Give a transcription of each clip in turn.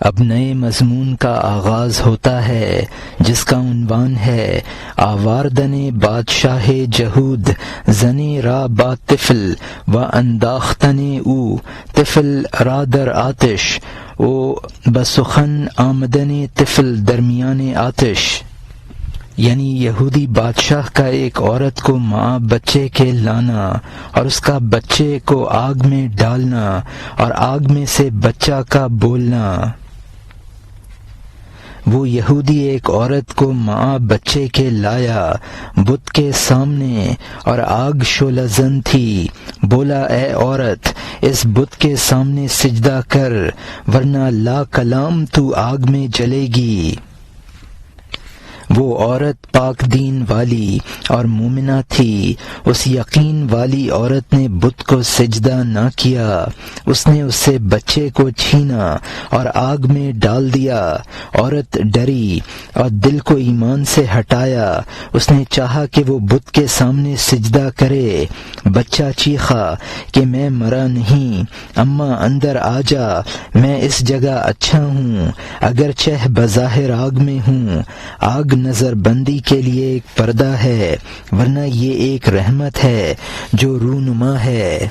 اب نئے مضمون کا آغاز ہوتا ہے جس کا عنوان ہے آواردن بادشاہ جہود زن را با طفل و انداختن او طفل را در آتش او بسخن آمدن طفل درمیان آتش، یعنی یہودی بادشاہ کا ایک عورت کو ماں بچے کے لانا اور اس کا بچے کو آگ میں ڈالنا اور آگ میں سے بچہ کا بولنا۔ وہ یہودی ایک عورت کو ماں بچے کے لایا بت کے سامنے اور آگ شعلہ زن تھی، بولا اے عورت اس بت کے سامنے سجدہ کر ورنہ لا کلام تو آگ میں جلے گی۔ وہ عورت پاک دین والی اور مومنہ تھی، اس یقین والی عورت نے بت کو سجدہ نہ کیا، اس نے اس سے بچے کو چھینا اور آگ میں ڈال دیا۔ عورت ڈری اور دل کو ایمان سے ہٹایا، اس نے چاہا کہ وہ بت کے سامنے سجدہ کرے۔ بچہ چیخا کہ میں مرا نہیں، اماں اندر آ جا، میں اس جگہ اچھا ہوں اگرچہ بظاہر آگ میں ہوں۔ آگ نظر بندی کے لیے ایک پردہ ہے، ورنہ یہ ایک رحمت ہے جو رونما ہے۔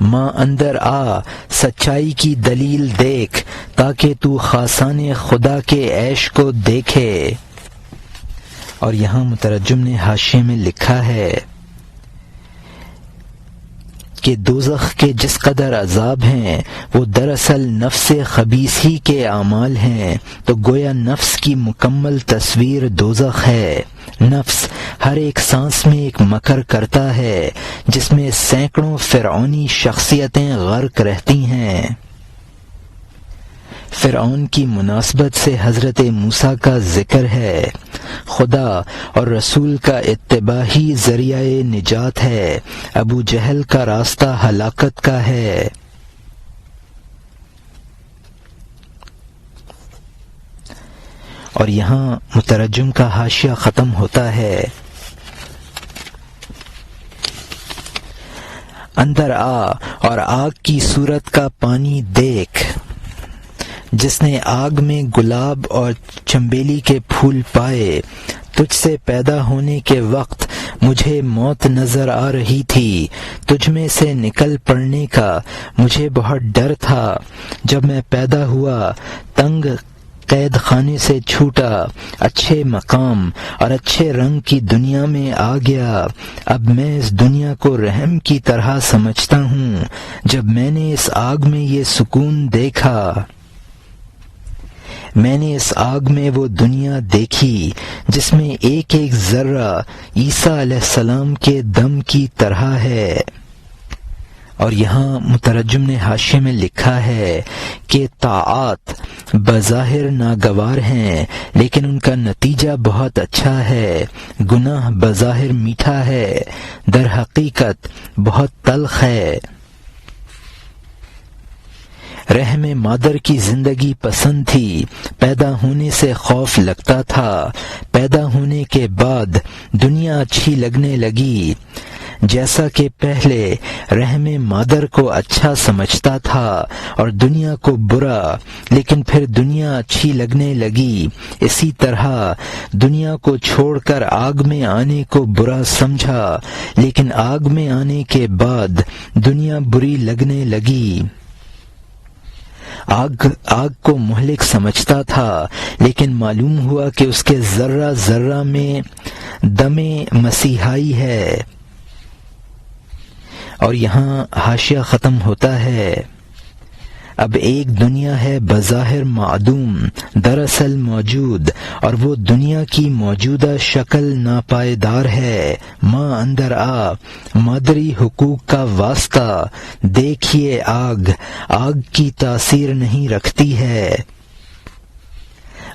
ماں اندر آ، سچائی کی دلیل دیکھ تاکہ تو خاصان خدا کے عیش کو دیکھے۔ اور یہاں مترجم نے حاشیے میں لکھا ہے کہ دوزخ کے جس قدر عذاب ہیں وہ دراصل نفس خبیث ہی کے اعمال ہیں، تو گویا نفس کی مکمل تصویر دوزخ ہے۔ نفس ہر ایک سانس میں ایک مکر کرتا ہے جس میں سینکڑوں فرعونی شخصیتیں غرق رہتی ہیں۔ فرعون کی مناسبت سے حضرت موسیٰ کا ذکر ہے۔ خدا اور رسول کا اتباع ہی ذریعہ نجات ہے، ابو جہل کا راستہ ہلاکت کا ہے۔ اور یہاں مترجم کا حاشیہ ختم ہوتا ہے۔ اندر آ اور آگ کی صورت کا پانی دیکھ، جس نے آگ میں گلاب اور چنبیلی کے پھول پائے۔ تجھ سے پیدا ہونے کے وقت مجھے موت نظر آ رہی تھی، تجھ میں سے نکل پڑنے کا مجھے بہت ڈر تھا۔ جب میں پیدا ہوا تنگ قید خانے سے چھوٹا، اچھے مقام اور اچھے رنگ کی دنیا میں آ گیا۔ اب میں اس دنیا کو رحم کی طرح سمجھتا ہوں۔ جب میں نے اس آگ میں یہ سکون دیکھا، میں نے اس آگ میں وہ دنیا دیکھی جس میں ایک ایک ذرہ عیسیٰ علیہ السلام کے دم کی طرح ہے۔ اور یہاں مترجم نے حاشیے میں لکھا ہے کہ طاعات بظاہر ناگوار ہیں لیکن ان کا نتیجہ بہت اچھا ہے، گناہ بظاہر میٹھا ہے، در حقیقت بہت تلخ ہے۔ رحم مادر کی زندگی پسند تھی، پیدا ہونے سے خوف لگتا تھا، پیدا ہونے کے بعد دنیا اچھی لگنے لگی۔ جیسا کہ پہلے رحم مادر کو اچھا سمجھتا تھا اور دنیا کو برا، لیکن پھر دنیا اچھی لگنے لگی، اسی طرح دنیا کو چھوڑ کر آگ میں آنے کو برا سمجھا، لیکن آگ میں آنے کے بعد دنیا بری لگنے لگی۔ آگ کو مہلک سمجھتا تھا، لیکن معلوم ہوا کہ اس کے ذرہ ذرہ میں دم مسیحائی ہے۔ اور یہاں حاشیہ ختم ہوتا ہے۔ اب ایک دنیا ہے بظاہر معدوم، دراصل موجود، اور وہ دنیا کی موجودہ شکل ناپائیدار ہے۔ ماں اندر آ، مادری حقوق کا واسطہ، دیکھیے آگ کی تاثیر نہیں رکھتی ہے۔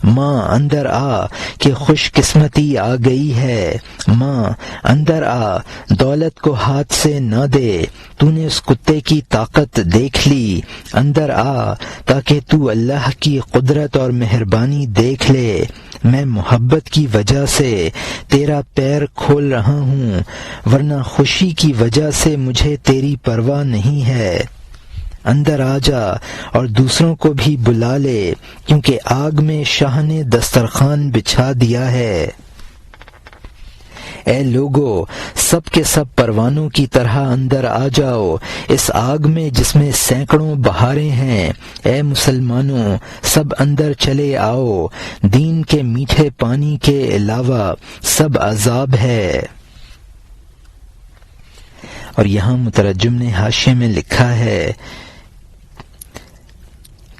ماں اندر آ کہ خوش قسمتی آ گئی ہے، ماں اندر آ دولت کو ہاتھ سے نہ دے، تو نے اس کتے کی طاقت دیکھ لی، اندر آ تاکہ تو اللہ کی قدرت اور مہربانی دیکھ لے۔ میں محبت کی وجہ سے تیرا پیر کھول رہا ہوں، ورنہ خوشی کی وجہ سے مجھے تیری پرواہ نہیں ہے۔ اندر آ جا اور دوسروں کو بھی بلا لے، کیونکہ آگ میں شاہ نے دسترخوان بچھا دیا ہے۔ اے لوگو، سب کے سب پروانوں کی طرح اندر آ جاؤ اس آگ میں جس میں سینکڑوں بہاریں ہیں۔ اے مسلمانوں، سب اندر چلے آؤ، دین کے میٹھے پانی کے علاوہ سب عذاب ہے۔ اور یہاں مترجم نے حاشیے میں لکھا ہے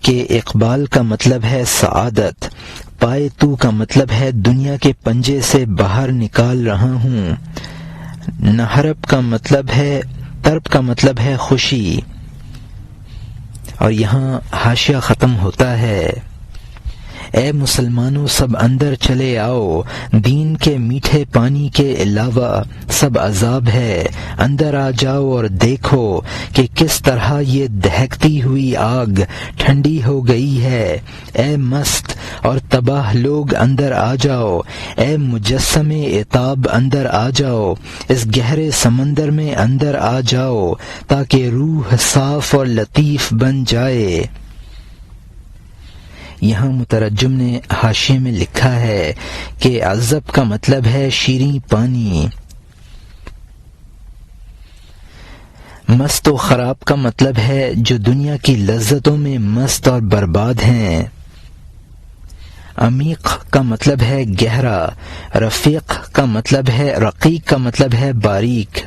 کہ اقبال کا مطلب ہے سعادت، پائے تو کا مطلب ہے دنیا کے پنجے سے باہر نکال رہا ہوں، نہرب کا مطلب ہے، طرب کا مطلب ہے خوشی۔ اور یہاں حاشیہ ختم ہوتا ہے، اے مسلمانوں سب اندر چلے آؤ، دین کے میٹھے پانی کے علاوہ سب عذاب ہے، اندر آ جاؤ اور دیکھو کہ کس طرح یہ دہکتی ہوئی آگ ٹھنڈی ہو گئی ہے۔ اے مست اور تباہ لوگ اندر آ جاؤ، اے مجسم عتاب اندر آ جاؤ، اس گہرے سمندر میں اندر آ جاؤ تاکہ روح صاف اور لطیف بن جائے۔ یہاں مترجم نے حاشیے میں لکھا ہے کہ عذب کا مطلب ہے شیریں پانی، مست و خراب کا مطلب ہے جو دنیا کی لذتوں میں مست اور برباد ہیں، عمیق کا مطلب ہے گہرا، رفیق کا مطلب ہے، رقیق کا مطلب ہے باریک۔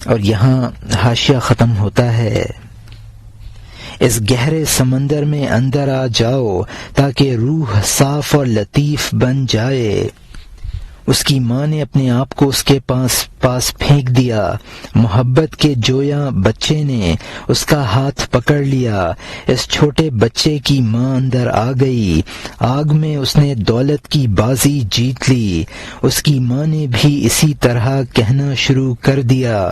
اور یہاں حاشیہ ختم ہوتا ہے، اس گہرے سمندر میں اندر آ جاؤ تاکہ روح صاف اور لطیف بن جائے۔ اس کی ماں نے اپنے آپ کو اس کے پاس پھینک دیا، محبت کے جویاں بچے نے اس کا ہاتھ پکڑ لیا، اس چھوٹے بچے کی ماں اندر آ گئی، آگ میں اس نے دولت کی بازی جیت لی، اس کی ماں نے بھی اسی طرح کہنا شروع کر دیا،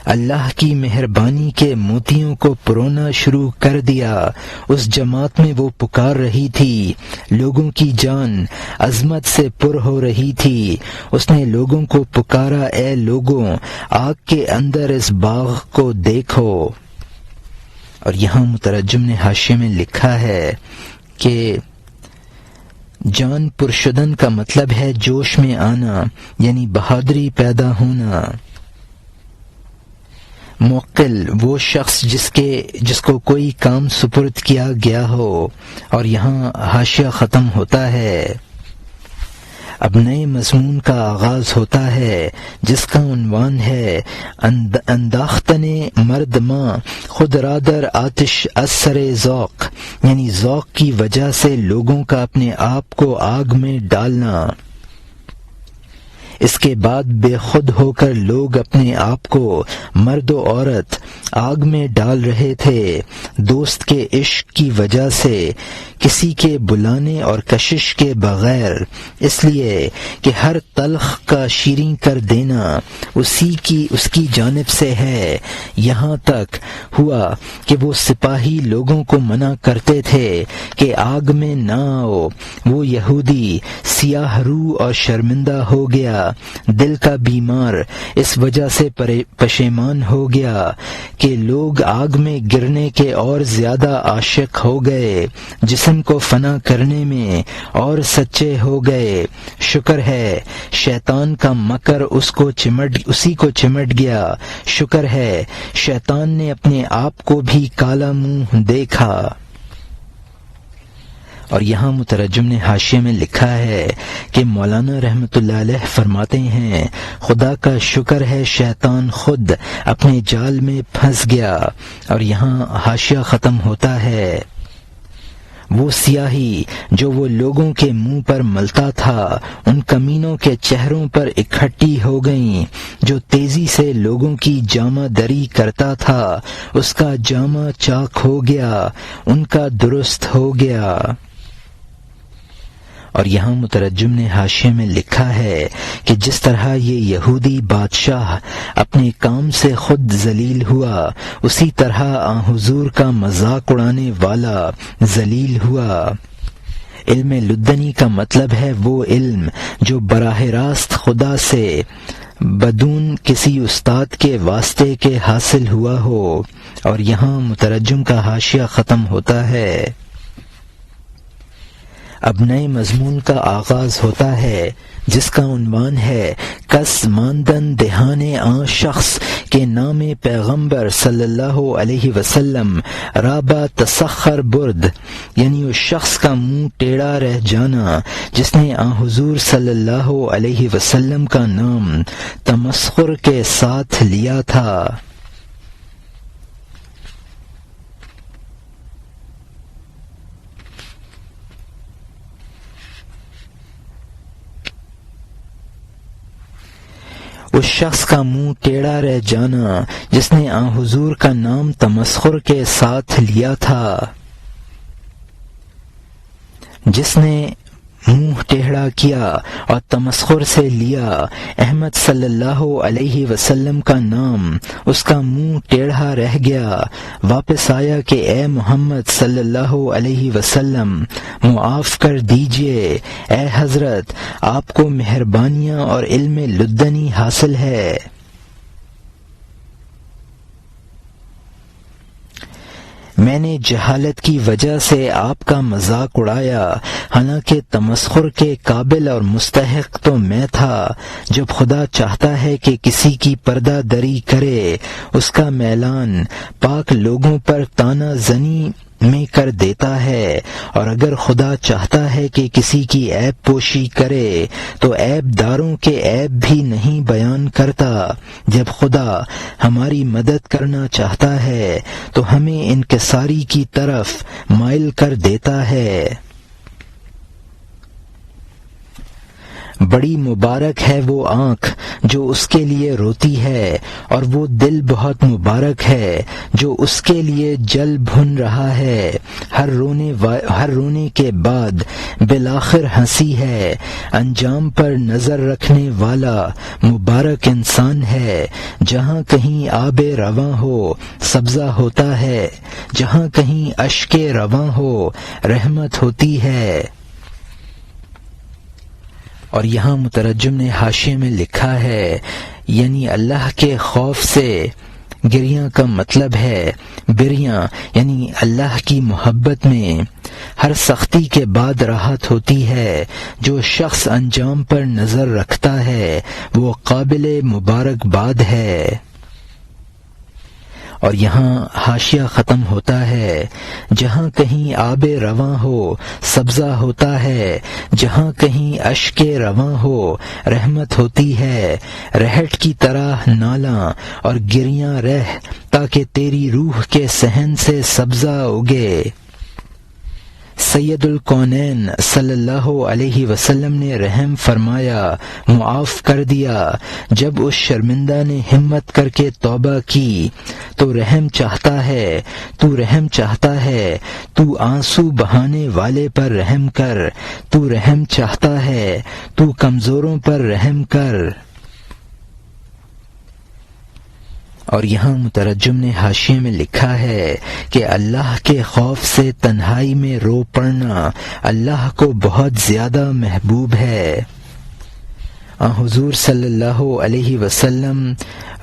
اللہ کی مہربانی کے موتیوں کو پرونا شروع کر دیا۔ اس جماعت میں وہ پکار رہی تھی، لوگوں کی جان عظمت سے پر ہو رہی تھی، اس نے لوگوں کو پکارا، اے لوگوں آگ کے اندر اس باغ کو دیکھو۔ اور یہاں مترجم نے حاشیے میں لکھا ہے کہ جان پرشدن کا مطلب ہے جوش میں آنا، یعنی بہادری پیدا ہونا۔ موقل وہ شخص جس کو کوئی کام سپرد کیا گیا ہو۔ اور یہاں حاشیہ ختم ہوتا ہے، اب نئے مضمون کا آغاز ہوتا ہے جس کا عنوان ہے انداختن مرد ماں خود را در آتش از سر ذوق، یعنی ذوق کی وجہ سے لوگوں کا اپنے آپ کو آگ میں ڈالنا۔ اس کے بعد بے خود ہو کر لوگ اپنے آپ کو مرد و عورت آگ میں ڈال رہے تھے، دوست کے عشق کی وجہ سے، کسی کے بلانے اور کشش کے بغیر، اس لیے کہ ہر تلخ کا شیریں کر دینا اس کی جانب سے ہے۔ یہاں تک ہوا کہ وہ سپاہی لوگوں کو منع کرتے تھے کہ آگ میں نہ آؤ، وہ یہودی سیاہ رو اور شرمندہ ہو گیا، دل کا بیمار اس وجہ سے پشیمان ہو گیا کہ لوگ آگ میں گرنے کے اور زیادہ عاشق ہو گئے، جسم کو فنا کرنے میں اور سچے ہو گئے۔ شکر ہے شیطان کا مکر اسی کو چمٹ گیا، شکر ہے شیطان نے اپنے آپ کو بھی کالا منہ دیکھا۔ اور یہاں مترجم نے حاشیے میں لکھا ہے کہ مولانا رحمۃ اللہ علیہ فرماتے ہیں، خدا کا شکر ہے شیطان خود اپنے جال میں پھنس گیا۔ اور یہاں حاشیہ ختم ہوتا ہے، وہ سیاہی جو وہ لوگوں کے منہ پر ملتا تھا ان کمینوں کے چہروں پر اکٹھی ہو گئیں، جو تیزی سے لوگوں کی جامہ دری کرتا تھا اس کا جامہ چاک ہو گیا، ان کا درست ہو گیا۔ اور یہاں مترجم نے حاشیے میں لکھا ہے کہ جس طرح یہ یہودی بادشاہ اپنے کام سے خود ذلیل ہوا، اسی طرح آن حضور کا مذاق اڑانے والا ذلیل ہوا۔ علم لدنی کا مطلب ہے وہ علم جو براہ راست خدا سے بدون کسی استاد کے واسطے کے حاصل ہوا ہو۔ اور یہاں مترجم کا حاشیہ ختم ہوتا ہے۔ اب نئے مضمون کا آغاز ہوتا ہے جس کا عنوان ہے کس ماندن دہان آن شخص کے نام پیغمبر صلی اللہ علیہ وسلم رابع تسخر برد، یعنی اس شخص کا منہ ٹیڑھا رہ جانا جس نے آن حضور صلی اللہ علیہ وسلم کا نام تمسخر کے ساتھ لیا تھا۔ اس شخص کا منہ ٹیڑھا رہ جانا جس نے آن حضور کا نام تمسخر کے ساتھ لیا تھا، جس نے منہ ٹیڑھا کیا اور تمسخر سے لیا احمد صلی اللہ علیہ وسلم کا نام، اس کا منہ ٹیڑھا رہ گیا، واپس آیا کہ اے محمد صلی اللہ علیہ وسلم معاف کر دیجئے، اے حضرت آپ کو مہربانیاں اور علم لدنی حاصل ہے۔ میں نے جہالت کی وجہ سے آپ کا مذاق اڑایا، حالانکہ تمسخر کے قابل اور مستحق تو میں تھا۔ جب خدا چاہتا ہے کہ کسی کی پردہ دری کرے، اس کا میلان پاک لوگوں پر طعنہ زنی میں کر دیتا ہے، اور اگر خدا چاہتا ہے کہ کسی کی عیب پوشی کرے تو عیب داروں کے عیب بھی نہیں بیان کرتا۔ جب خدا ہماری مدد کرنا چاہتا ہے تو ہمیں انکساری کی طرف مائل کر دیتا ہے۔ بڑی مبارک ہے وہ آنکھ جو اس کے لیے روتی ہے، اور وہ دل بہت مبارک ہے جو اس کے لیے جل بھن رہا ہے۔ ہر رونے کے بعد بالآخر ہنسی ہے۔ انجام پر نظر رکھنے والا مبارک انسان ہے۔ جہاں کہیں آب رواں ہو سبزہ ہوتا ہے، جہاں کہیں اشک رواں ہو رحمت ہوتی ہے۔ اور یہاں مترجم نے حاشیے میں لکھا ہے، یعنی اللہ کے خوف سے گریاں کا مطلب ہے بریاں، یعنی اللہ کی محبت میں ہر سختی کے بعد راحت ہوتی ہے۔ جو شخص انجام پر نظر رکھتا ہے وہ قابل مبارکباد ہے۔ اور یہاں حاشیہ ختم ہوتا ہے، جہاں کہیں آب رواں ہو سبزہ ہوتا ہے، جہاں کہیں اشک رواں ہو رحمت ہوتی ہے۔ رہٹ کی طرح نالاں اور گریاں رہ تاکہ تیری روح کے صحن سے سبزہ اگے۔ سید الکونین صلی اللہ علیہ وسلم نے رحم فرمایا، معاف کر دیا۔ جب اس شرمندہ نے ہمت کر کے توبہ کی تو رحم چاہتا ہے، تو رحم چاہتا ہے، تو آنسو بہانے والے پر رحم کر، تو رحم چاہتا ہے، تو کمزوروں پر رحم کر۔ اور یہاں مترجم نے حاشیے میں لکھا ہے کہ اللہ کے خوف سے تنہائی میں رو پڑنا اللہ کو بہت زیادہ محبوب ہے۔ حضور صلی اللہ علیہ وسلم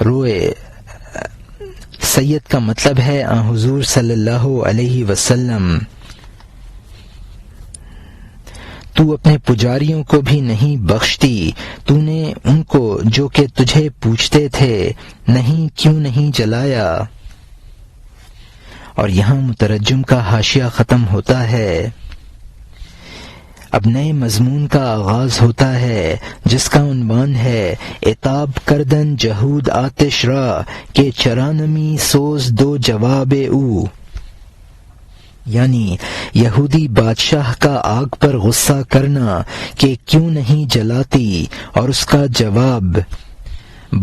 روئے، سید کا مطلب ہے حضور صلی اللہ علیہ وسلم، تو اپنے پجاریوں کو بھی نہیں بخشتی، تو نے ان کو جو کہ تجھے پوچھتے تھے نہیں کیوں نہیں جلایا۔ اور یہاں مترجم کا حاشیہ ختم ہوتا ہے۔ اب نئے مضمون کا آغاز ہوتا ہے جس کا عنوان ہے عتاب کردن جہود آتش را کہ چرانمی سوز دو جواب او، یعنی یہودی بادشاہ کا آگ پر غصہ کرنا کہ کیوں نہیں جلاتی، اور اس کا جواب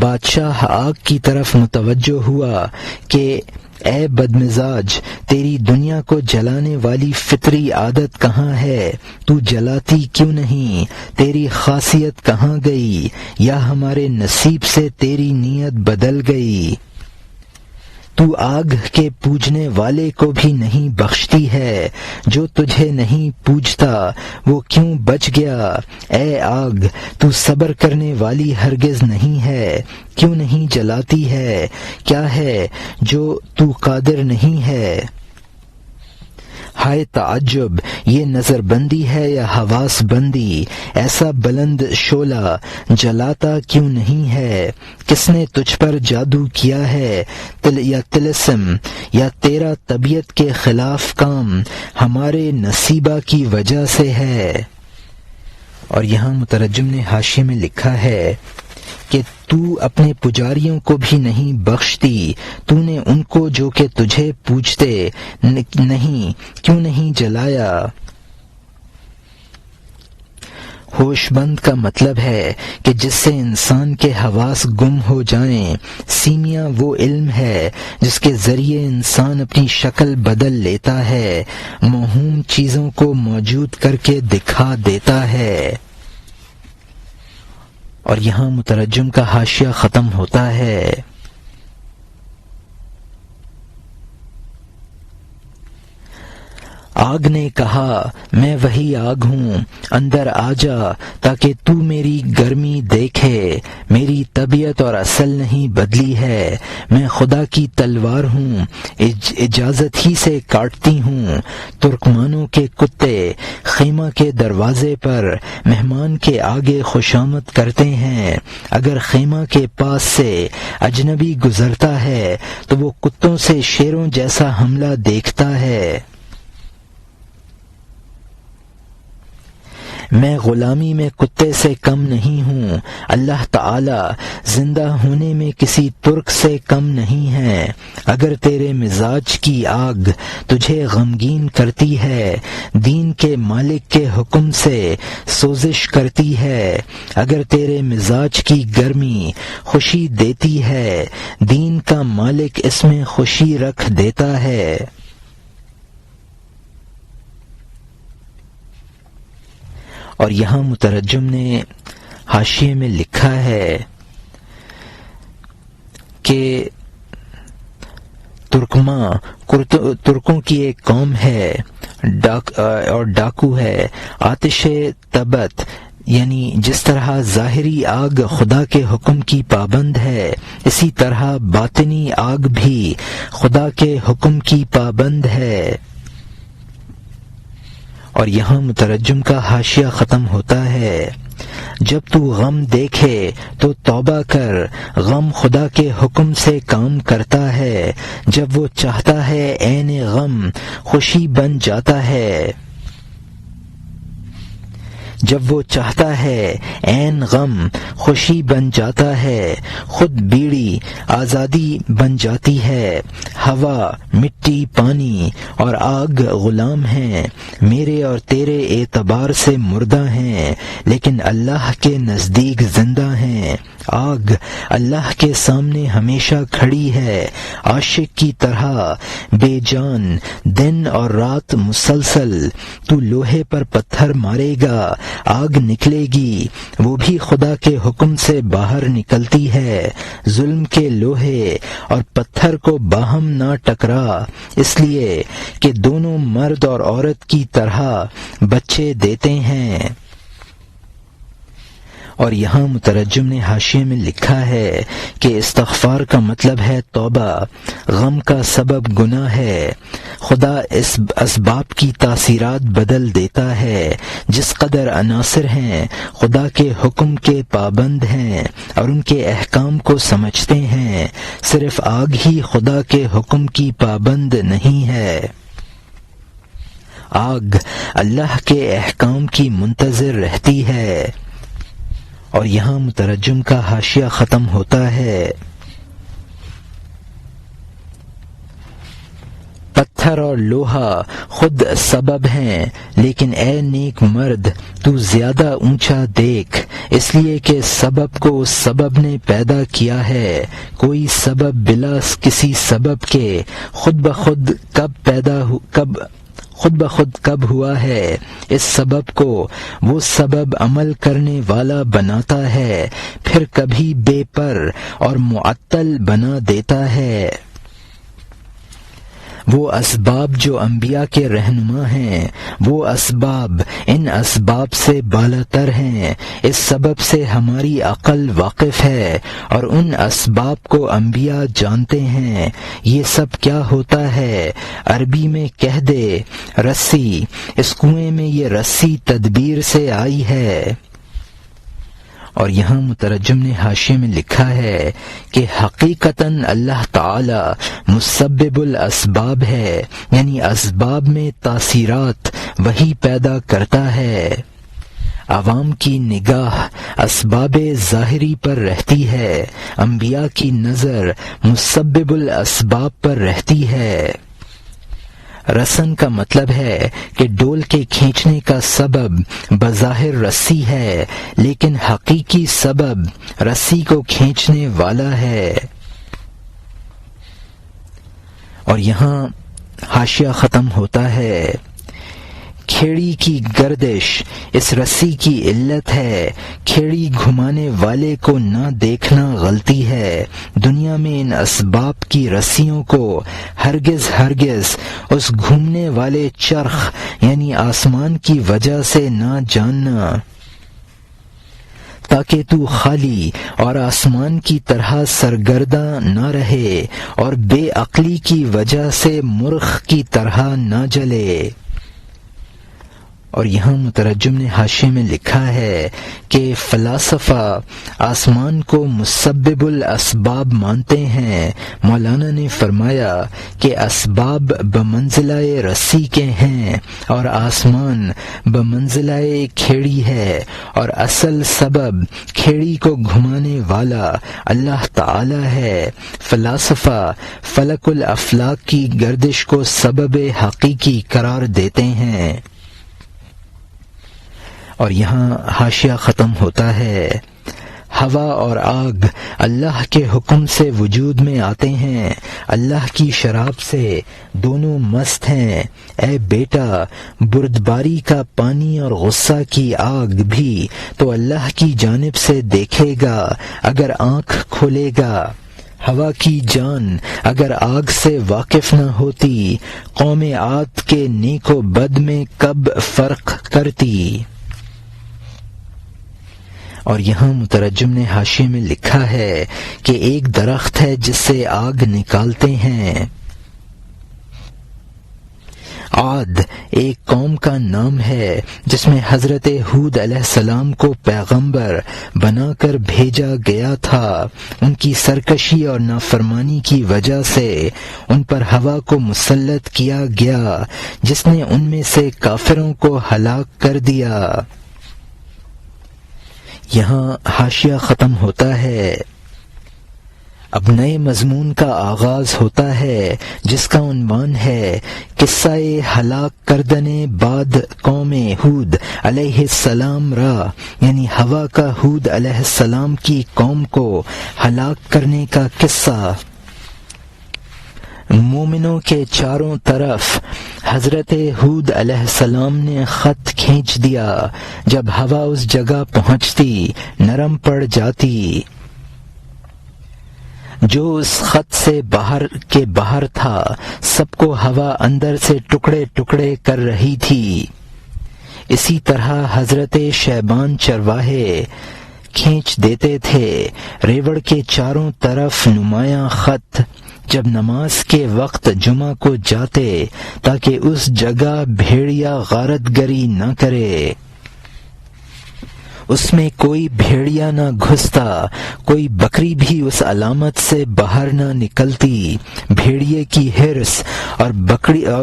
بادشاہ آگ کی طرف متوجہ ہوا کہ اے بدمزاج، تیری دنیا کو جلانے والی فطری عادت کہاں ہے؟ تو جلاتی کیوں نہیں؟ تیری خاصیت کہاں گئی؟ یا ہمارے نصیب سے تیری نیت بدل گئی؟ تو آگ کے پوجنے والے کو بھی نہیں بخشتی ہے، جو تجھے نہیں پوجتا وہ کیوں بچ گیا؟ اے آگ، تو صبر کرنے والی ہرگز نہیں ہے، کیوں نہیں جلاتی ہے؟ کیا ہے جو تو قادر نہیں ہے؟ ہائے تعجب، یہ نظر بندی ہے یا حواس بندی؟ ایسا بلند شعلہ جلاتا کیوں نہیں ہے؟ کس نے تجھ پر جادو کیا ہے یا طلسم، یا تیرا طبیعت کے خلاف کام ہمارے نصیبہ کی وجہ سے ہے؟ اور یہاں مترجم نے حاشیے میں لکھا ہے کہ تو اپنے پجاریوں کو بھی نہیں بخشتی، تو نے ان کو جو کہ تجھے پوجتے نہیں کیوں نہیں جلایا؟ ہوش مند کا مطلب ہے کہ جس سے انسان کے حواس گم ہو جائیں۔ سیمیا وہ علم ہے جس کے ذریعے انسان اپنی شکل بدل لیتا ہے، موہوم چیزوں کو موجود کر کے دکھا دیتا ہے۔ اور یہاں مترجم کا حاشیہ ختم ہوتا ہے۔ آگ نے کہا، میں وہی آگ ہوں، اندر آ جا تاکہ تو میری گرمی دیکھے۔ میری طبیعت اور اصل نہیں بدلی ہے، میں خدا کی تلوار ہوں، اجازت ہی سے کاٹتی ہوں۔ ترکمانوں کے کتے خیمہ کے دروازے پر مہمان کے آگے خوشامد کرتے ہیں۔ اگر خیمہ کے پاس سے اجنبی گزرتا ہے تو وہ کتوں سے شیروں جیسا حملہ دیکھتا ہے۔ میں غلامی میں کتے سے کم نہیں ہوں، اللہ تعالی زندہ ہونے میں کسی ترک سے کم نہیں ہے۔ اگر تیرے مزاج کی آگ تجھے غمگین کرتی ہے، دین کے مالک کے حکم سے سوزش کرتی ہے۔ اگر تیرے مزاج کی گرمی خوشی دیتی ہے، دین کا مالک اس میں خوشی رکھ دیتا ہے۔ اور یہاں مترجم نے حاشیے میں لکھا ہے کہ ترکوں کی ایک قوم ہے اور ڈاکو ہے۔ آتش تبت یعنی جس طرح ظاہری آگ خدا کے حکم کی پابند ہے، اسی طرح باطنی آگ بھی خدا کے حکم کی پابند ہے۔ اور یہاں مترجم کا حاشیہ ختم ہوتا ہے۔ جب تو غم دیکھے تو توبہ کر، غم خدا کے حکم سے کام کرتا ہے، جب وہ چاہتا ہے عین غم خوشی بن جاتا ہے۔ جب وہ چاہتا ہے عین غم خوشی بن جاتا ہے، خود بیڑی آزادی بن جاتی ہے۔ ہوا، مٹی، پانی اور آگ غلام ہیں، میرے اور تیرے اعتبار سے مردہ ہیں، لیکن اللہ کے نزدیک زندہ ہیں۔ آگ اللہ کے سامنے ہمیشہ کھڑی ہے، عاشق کی طرح بے جان، دن اور رات مسلسل۔ تو لوہے پر پتھر مارے گا، آگ نکلے گی، وہ بھی خدا کے حکم سے باہر نکلتی ہے۔ ظلم کے لوہے اور پتھر کو باہم نہ ٹکرا، اس لیے کہ دونوں مرد اور عورت کی طرح بچے دیتے ہیں۔ اور یہاں مترجم نے حاشیے میں لکھا ہے کہ استغفار کا مطلب ہے توبہ، غم کا سبب گناہ ہے۔ خدا اس اسباب کی تاثیرات بدل دیتا ہے۔ جس قدر عناصر ہیں خدا کے حکم کے پابند ہیں اور ان کے احکام کو سمجھتے ہیں، صرف آگ ہی خدا کے حکم کی پابند نہیں ہے۔ آگ اللہ کے احکام کی منتظر رہتی ہے۔ اور یہاں مترجم کا حاشیہ ختم ہوتا ہے۔ پتھر اور لوہا خود سبب ہیں، لیکن اے نیک مرد تو زیادہ اونچا دیکھ، اس لیے کہ سبب کو اس سبب نے پیدا کیا ہے۔ کوئی سبب بلا کسی سبب کے خود بخود کب ہوا ہے؟ اس سبب کو وہ سبب عمل کرنے والا بناتا ہے، پھر کبھی بے پر اور معطل بنا دیتا ہے۔ وہ اسباب جو انبیاء کے رہنما ہیں، وہ اسباب ان اسباب سے بالا تر ہیں، اس سبب سے ہماری عقل واقف ہے اور ان اسباب کو انبیاء جانتے ہیں۔ یہ سب کیا ہوتا ہے؟ عربی میں کہہ دے رسی، اس کنویں میں یہ رسی تدبیر سے آئی ہے۔ اور یہاں مترجم نے حاشیے میں لکھا ہے کہ حقیقتاً اللہ تعالی مسبب الاسباب ہے، یعنی اسباب میں تاثیرات وہی پیدا کرتا ہے۔ عوام کی نگاہ اسباب ظاہری پر رہتی ہے، انبیاء کی نظر مسبب الاسباب پر رہتی ہے۔ رسن کا مطلب ہے کہ ڈول کے کھینچنے کا سبب بظاہر رسی ہے، لیکن حقیقی سبب رسی کو کھینچنے والا ہے۔ اور یہاں حاشیہ ختم ہوتا ہے۔ کھیڑی کی گردش اس رسی کی علت ہے، کھیڑی گھمانے والے کو نہ دیکھنا غلطی ہے۔ دنیا میں ان اسباب کی رسیوں کو ہرگز اس گھومنے والے چرخ یعنی آسمان کی وجہ سے نہ جاننا، تاکہ تو خالی اور آسمان کی طرح سرگرداں نہ رہے اور بے عقلی کی وجہ سے مرخ کی طرح نہ جلے۔ اور یہاں مترجم نے حاشیے میں لکھا ہے کہ فلاسفہ آسمان کو مسبب الاسباب مانتے ہیں۔ مولانا نے فرمایا کہ اسباب بمنزلہ رسی کے ہیں اور آسمان بمنزلہ کھیڑی ہے، اور اصل سبب کھیڑی کو گھمانے والا اللہ تعالی ہے۔ فلاسفہ فلک الافلاک کی گردش کو سبب حقیقی قرار دیتے ہیں۔ اور یہاں حاشیہ ختم ہوتا ہے۔ ہوا اور آگ اللہ کے حکم سے وجود میں آتے ہیں، اللہ کی شراب سے دونوں مست ہیں۔ اے بیٹا، بردباری کا پانی اور غصہ کی آگ بھی تو اللہ کی جانب سے دیکھے گا اگر آنکھ کھولے گا۔ ہوا کی جان اگر آگ سے واقف نہ ہوتی، قوم عاد کے نیک و بد میں کب فرق کرتی۔ اور یہاں مترجم نے حاشیے میں لکھا ہے کہ ایک درخت ہے جس سے آگ نکالتے ہیں۔ عاد ایک قوم کا نام ہے جس میں حضرت ہود علیہ السلام کو پیغمبر بنا کر بھیجا گیا تھا۔ ان کی سرکشی اور نافرمانی کی وجہ سے ان پر ہوا کو مسلط کیا گیا، جس نے ان میں سے کافروں کو ہلاک کر دیا۔ یہاں حاشیہ ختم ہوتا ہے۔ اب نئے مضمون کا آغاز ہوتا ہے جس کا عنوان ہے قصہ ہلاک کردنے بعد قوم ہود علیہ السلام را، یعنی ہوا کا ہود علیہ السلام کی قوم کو ہلاک کرنے کا قصہ۔ مومنوں کے چاروں طرف حضرت ہود علیہ السلام نے خط کھینچ دیا۔ جب ہوا اس جگہ پہنچتی نرم پڑ جاتی۔ جو اس خط سے باہر تھا، سب کو ہوا اندر سے ٹکڑے ٹکڑے کر رہی تھی۔ اسی طرح حضرت شیبان چرواہے کھینچ دیتے تھے ریوڑ کے چاروں طرف نمایاں خط، جب نماز کے وقت جمعہ کو جاتے تاکہ اس جگہ بھیڑیا غارت گری نہ کرے۔ اس میں کوئی بھیڑیا نہ گھستا، کوئی بکری بھی اس علامت سے باہر نہ نکلتی۔ بھیڑیے کی حرص اور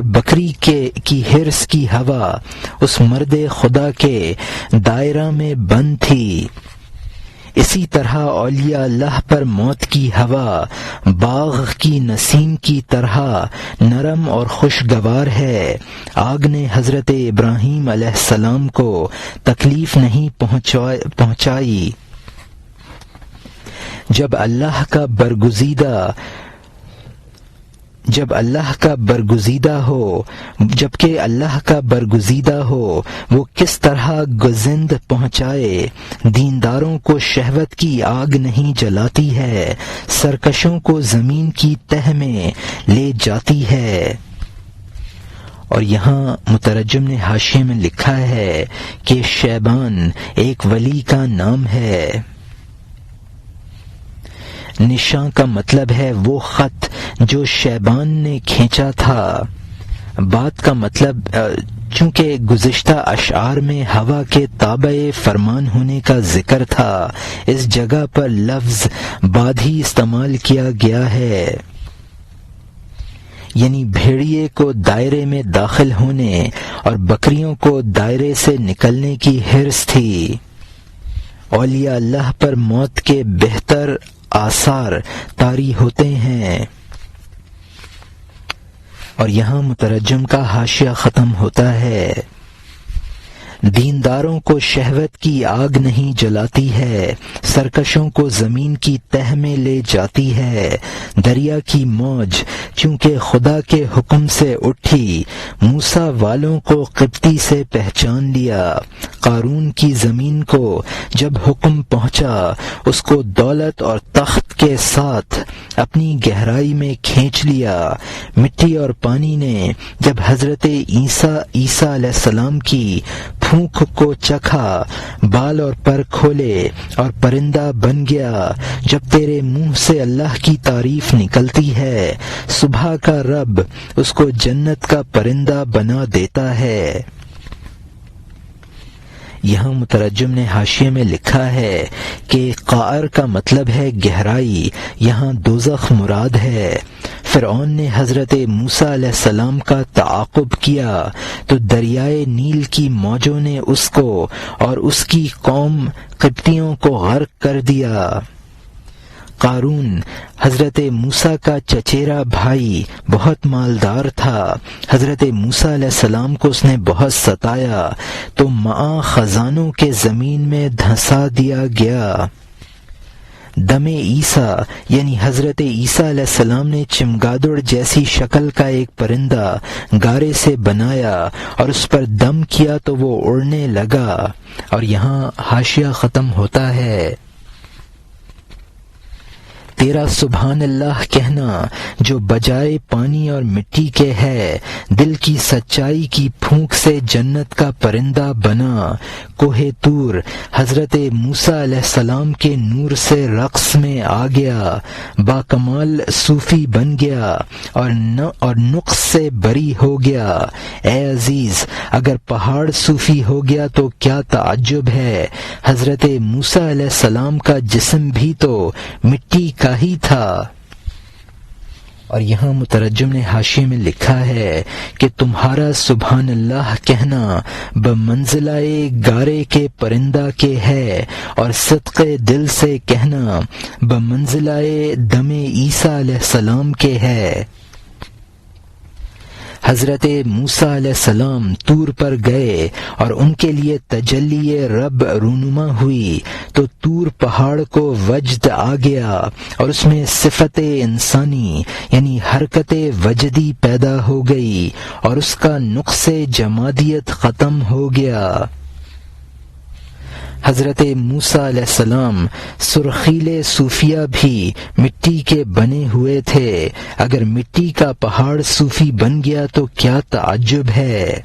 بکری کی حرص کی ہوا اس مرد خدا کے دائرہ میں بند تھی۔ اسی طرح اولیاء اللہ پر موت کی ہوا باغ کی نسیم کی طرح نرم اور خوشگوار ہے۔ آگ نے حضرت ابراہیم علیہ السلام کو تکلیف نہیں پہنچائی۔ جبکہ اللہ کا برگزیدہ ہو وہ کس طرح گزند پہنچائے۔ دینداروں کو شہوت کی آگ نہیں جلاتی ہے، سرکشوں کو زمین کی تہ میں لے جاتی ہے۔ اور یہاں مترجم نے حاشیے میں لکھا ہے کہ شیبان ایک ولی کا نام ہے۔ نشاں کا مطلب ہے وہ خط جو شیبان نے کھینچا تھا۔ بات کا مطلب چونکہ گزشتہ اشعار میں ہوا کے تابع فرمان ہونے کا ذکر تھا، اس جگہ پر لفظ بادھی استعمال کیا گیا ہے، یعنی بھیڑیے کو دائرے میں داخل ہونے اور بکریوں کو دائرے سے نکلنے کی حرص تھی۔ اولیاء اللہ پر موت کے بہتر آثار طاری ہوتے ہیں۔ اور یہاں مترجم کا حاشیہ ختم ہوتا ہے۔ دینداروں کو شہوت کی آگ نہیں جلاتی ہے، سرکشوں کو زمین کی تہ میں لے جاتی ہے۔ دریا کی موج چونکہ خدا کے حکم سے اٹھی، موسیٰ والوں کو قبطی سے پہچان لیا۔ قارون کی زمین کو جب حکم پہنچا، اس کو دولت اور تخت کے ساتھ اپنی گہرائی میں کھینچ لیا۔ مٹی اور پانی نے جب حضرت عیسیٰ علیہ السلام کی پھونک کو چکھا، بال اور پر کھولے اور پرندہ بن گیا۔ جب تیرے منہ سے اللہ کی تعریف نکلتی ہے، صبح کا رب اس کو جنت کا پرندہ بنا دیتا ہے۔ یہاں مترجم نے حاشیے میں لکھا ہے کہ قعر کا مطلب ہے گہرائی، یہاں دوزخ مراد ہے۔ فرعون نے حضرت موسیٰ علیہ السلام کا تعاقب کیا تو دریائے نیل کی موجوں نے اس کو اور اس کی قوم قبطیوں کو غرق کر دیا۔ قارون حضرت موسیٰ کا چچیرا بھائی بہت مالدار تھا۔ حضرت موسیٰ علیہ السلام کو اس نے بہت ستایا تو معاں خزانوں کے زمین میں دھنسا دیا گیا۔ دم عیسیٰ یعنی حضرت عیسیٰ علیہ السلام نے چمگادڑ جیسی شکل کا ایک پرندہ گارے سے بنایا اور اس پر دم کیا تو وہ اڑنے لگا۔ اور یہاں حاشیہ ختم ہوتا ہے۔ تیرا سبحان اللہ کہنا جو بجائے پانی اور مٹی کے ہے، دل کی سچائی کی پھونک سے جنت کا پرندہ بنا۔ کوہ طور حضرت موسیٰ علیہ السلام کے نور سے رقص میں آ گیا، باکمال صوفی بن گیا اور نقص سے بری ہو گیا۔ اے عزیز، اگر پہاڑ صوفی ہو گیا تو کیا تعجب ہے، حضرت موسیٰ علیہ السلام کا جسم بھی تو مٹی کا ہی تھا۔ اور یہاں مترجم نے حاشیے میں لکھا ہے کہ تمہارا سبحان اللہ کہنا بمنزلہ گارے کے پرندہ کے ہے، اور صدق دل سے کہنا بمنزلہ دم عیسیٰ علیہ السلام کے ہے۔ حضرت موسیٰ علیہ السلام طور پر گئے اور ان کے لیے تجلی رب رونما ہوئی تو طور پہاڑ کو وجد آ گیا اور اس میں صفت انسانی یعنی حرکت وجدی پیدا ہو گئی اور اس کا نقص جمادیت ختم ہو گیا۔ حضرت موسیٰ علیہ السلام سرخیل صوفیہ بھی مٹی کے بنے ہوئے تھے، اگر مٹی کا پہاڑ صوفی بن گیا تو کیا تعجب ہے۔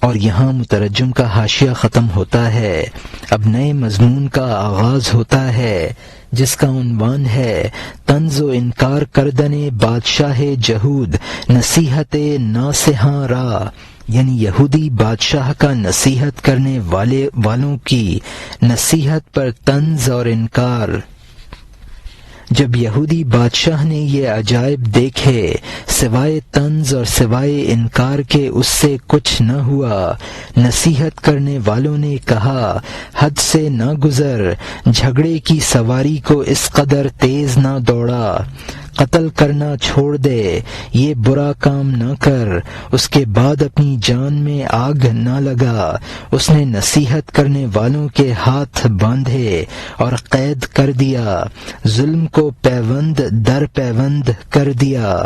اور یہاں مترجم کا حاشیہ ختم ہوتا ہے۔ اب نئے مضمون کا آغاز ہوتا ہے جس کا عنوان ہے طنز و انکار کردن بادشاہ جہود نصیحت ناصحاں را، یعنی یہودی بادشاہ کا نصیحت کرنے والوں کی نصیحت پر طنز اور انکار۔ جب یہودی بادشاہ نے یہ عجائب دیکھے، سوائے طنز اور سوائے انکار کے اس سے کچھ نہ ہوا۔ نصیحت کرنے والوں نے کہا حد سے نہ گزر، جھگڑے کی سواری کو اس قدر تیز نہ دوڑا، قتل کرنا چھوڑ دے، یہ برا کام نہ کر۔ اس کے بعد اپنی جان میں آگ نہ لگا۔ اس نے نصیحت کرنے والوں کے ہاتھ باندھے اور قید کر دیا، ظلم کو پیوند در پیوند کر دیا۔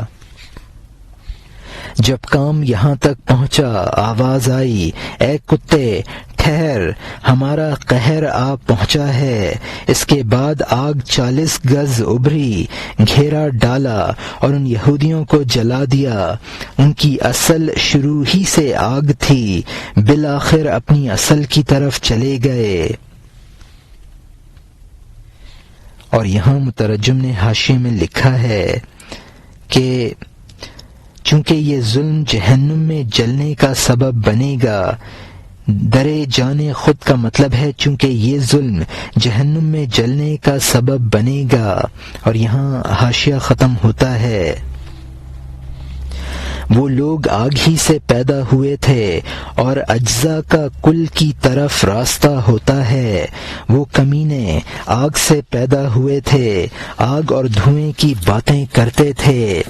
جب کام یہاں تک پہنچا، آواز آئی اے کتے ٹھہر ہمارا قہر آ پہنچا ہے۔ اس کے بعد آگ 40 گز ابھری، گھیرا ڈالا اور ان یہودیوں کو جلا دیا۔ ان کی اصل شروع ہی سے آگ تھی، بالآخر اپنی اصل کی طرف چلے گئے۔ اور یہاں مترجم نے حاشیے میں لکھا ہے کہ چونکہ یہ ظلم جہنم میں جلنے کا سبب بنے گا، درے جانے خود کا مطلب ہے چونکہ یہ ظلم جہنم میں جلنے کا سبب بنے گا۔ اور یہاں حاشیہ ختم ہوتا ہے، وہ لوگ آگ ہی سے پیدا ہوئے تھے اور اجزاء کا کل کی طرف راستہ ہوتا ہے۔ وہ کمینے آگ سے پیدا ہوئے تھے، آگ اور دھوئیں کی باتیں کرتے تھے۔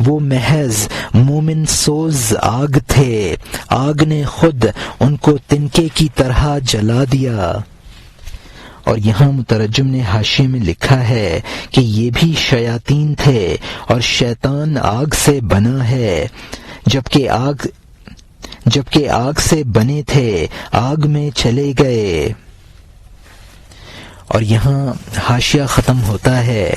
وہ محض مومن سوز آگ تھے، آگ نے خود ان کو تنکے کی طرح جلا دیا۔ اور یہاں مترجم نے حاشیے میں لکھا ہے کہ یہ بھی شیاطین تھے اور شیطان آگ سے بنا ہے، جبکہ آگ سے بنے تھے آگ میں چلے گئے۔ اور یہاں حاشیہ ختم ہوتا ہے۔